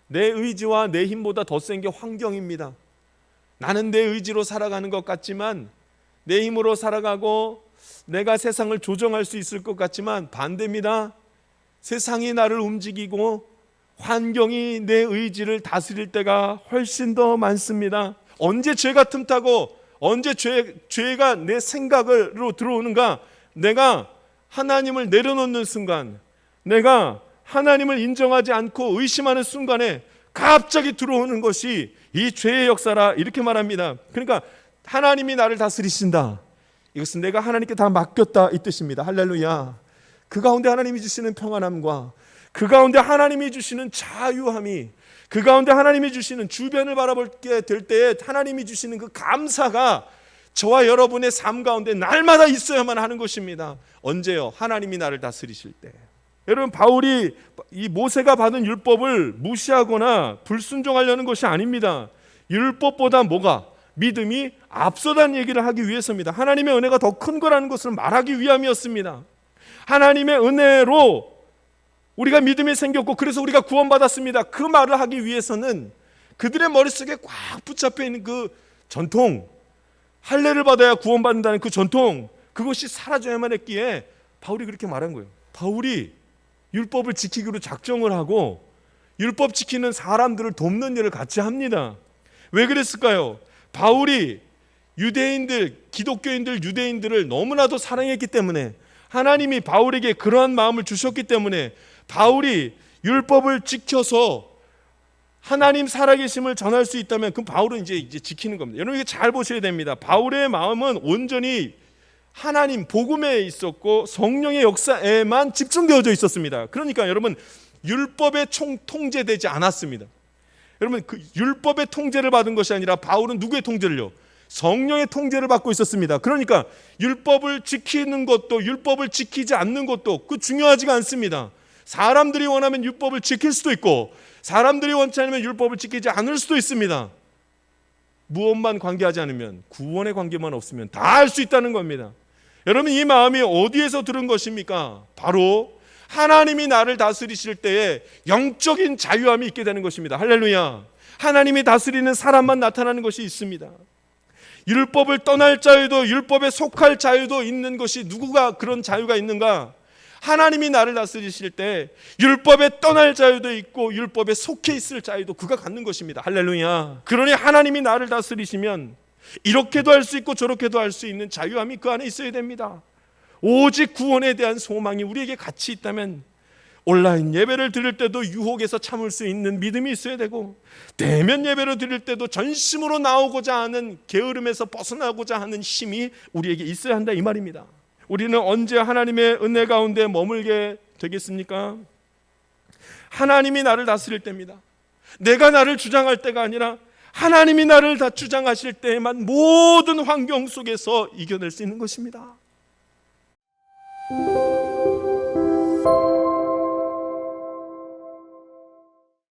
내 의지와 내 힘보다 더 센 게 환경입니다. 나는 내 의지로 살아가는 것 같지만, 내 힘으로 살아가고 내가 세상을 조정할 수 있을 것 같지만 반대입니다. 세상이 나를 움직이고 환경이 내 의지를 다스릴 때가 훨씬 더 많습니다. 언제 죄가 틈타고 언제 죄가 내 생각으로 들어오는가? 내가 하나님을 내려놓는 순간, 내가 하나님을 인정하지 않고 의심하는 순간에 갑자기 들어오는 것이 이 죄의 역사라, 이렇게 말합니다. 그러니까 하나님이 나를 다스리신다, 이것은 내가 하나님께 다 맡겼다, 이 뜻입니다. 할렐루야. 그 가운데 하나님이 주시는 평안함과 그 가운데 하나님이 주시는 자유함이, 그 가운데 하나님이 주시는 주변을 바라보게 될 때에 하나님이 주시는 그 감사가 저와 여러분의 삶 가운데 날마다 있어야만 하는 것입니다. 언제요? 하나님이 나를 다스리실 때. 여러분, 바울이 이 모세가 받은 율법을 무시하거나 불순종하려는 것이 아닙니다. 율법보다 뭐가? 믿음이 앞서다는 얘기를 하기 위해서입니다. 하나님의 은혜가 더 큰 거라는 것을 말하기 위함이었습니다. 하나님의 은혜로 우리가 믿음이 생겼고 그래서 우리가 구원받았습니다. 그 말을 하기 위해서는 그들의 머릿속에 꽉 붙잡혀 있는 그 전통, 할례를 받아야 구원받는다는 그 전통, 그것이 사라져야만 했기에 바울이 그렇게 말한 거예요. 바울이 율법을 지키기로 작정을 하고 율법 지키는 사람들을 돕는 일을 같이 합니다. 왜 그랬을까요? 바울이 유대인들, 기독교인들, 유대인들을 너무나도 사랑했기 때문에, 하나님이 바울에게 그러한 마음을 주셨기 때문에 바울이 율법을 지켜서 하나님 살아계심을 전할 수 있다면 그럼 바울은 이제 지키는 겁니다. 여러분, 이게 잘 보셔야 됩니다. 바울의 마음은 온전히 하나님 복음에 있었고 성령의 역사에만 집중되어져 있었습니다. 그러니까 여러분, 율법에 통제되지 않았습니다. 여러분, 그 율법의 통제를 받은 것이 아니라 바울은 누구의 통제를요? 성령의 통제를 받고 있었습니다. 그러니까 율법을 지키는 것도 율법을 지키지 않는 것도 그 중요하지가 않습니다. 사람들이 원하면 율법을 지킬 수도 있고 사람들이 원치 않으면 율법을 지키지 않을 수도 있습니다. 무엇만 관계하지 않으면, 구원의 관계만 없으면 다 할 수 있다는 겁니다. 여러분, 이 마음이 어디에서 들은 것입니까? 바로 하나님이 나를 다스리실 때에 영적인 자유함이 있게 되는 것입니다. 할렐루야. 하나님이 다스리는 사람만 나타나는 것이 있습니다. 율법을 떠날 자유도 율법에 속할 자유도 있는 것이, 누구가 그런 자유가 있는가? 하나님이 나를 다스리실 때 율법에 떠날 자유도 있고 율법에 속해 있을 자유도 그가 갖는 것입니다. 할렐루야. 그러니 하나님이 나를 다스리시면 이렇게도 할 수 있고 저렇게도 할 수 있는 자유함이 그 안에 있어야 됩니다. 오직 구원에 대한 소망이 우리에게 같이 있다면 온라인 예배를 드릴 때도 유혹에서 참을 수 있는 믿음이 있어야 되고, 대면 예배를 드릴 때도 전심으로 나오고자 하는, 게으름에서 벗어나고자 하는 힘이 우리에게 있어야 한다, 이 말입니다. 우리는 언제 하나님의 은혜 가운데 머물게 되겠습니까? 하나님이 나를 다스릴 때입니다. 내가 나를 주장할 때가 아니라 하나님이 나를 다 주장하실 때에만 모든 환경 속에서 이겨낼 수 있는 것입니다.